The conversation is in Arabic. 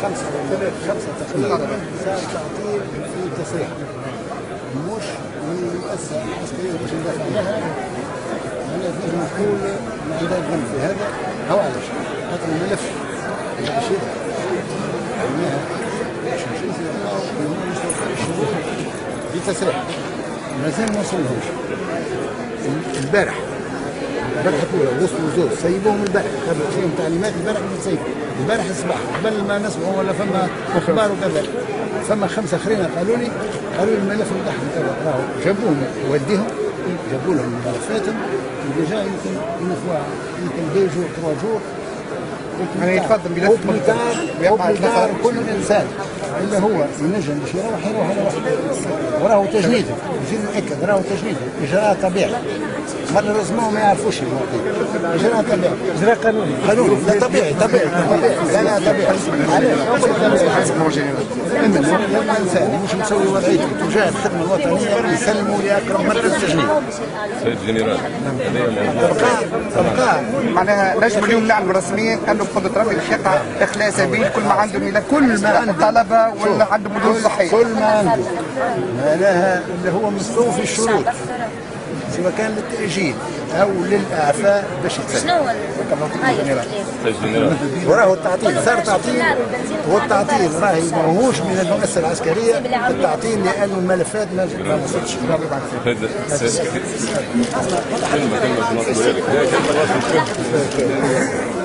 خمسة تقريبا صار تعطيل في تصريح مش من المؤسسة العسكرية باش ندافع عنها. أنا فيه نقول ما عندها ذنب في هذا أو علاش؟ خاطر الملف باش معناها باش نشوفوا أنه ما يستوفاش الشروط لتصريح مازال ما وصلهمش. البارح الأولى وصلوا زوج سيبوهم البارح، خذوا فيهم تعليمات البارح من سيبوا البارح الصباح قبل ما نسمعوا ولا فما اخبار وكذا. فما خمسه اخرين قالوا لي الملف نتاعهم راهو جابوهم والديهم جابوا لهم ملفاتهم وديجا يمكن 2 جور 3 جور يعني يتقدم بلاد كل انسان اللي هو ينجم باش يروح على وحده وراه تجنيد يجي نأكد راهو تجنيد اجراء طبيعي. مرة رسمهم ما يعرفوش المواطنين. إجراء طبيعي. إجراء قانوني. لا طبيعي. لا طبيعي. الإنسان مش مسوي وضعيته تجاه الخدمة الوطنية يسلموا لأقرب مركز تجنيد. سيد جنرال. تبقى معناها نجم اليوم نعلم رسميا أنه بقدرة ربي الحقيقة إخلاء سبيل كل ما عنده ملف كل ما عنده طلبة ولا عنده مدن صحية. كل ما عنده معناها اللي هو مستوفي الشروط. سواء كان للتأجيل أو للإعفاء باش يتسلم. شنو هو وراه التعطيل صار تعطيل والتعطيل راهي ماهوش من المؤسسة العسكرية التعطيل لأن الملفات ما وصلتش. كلمة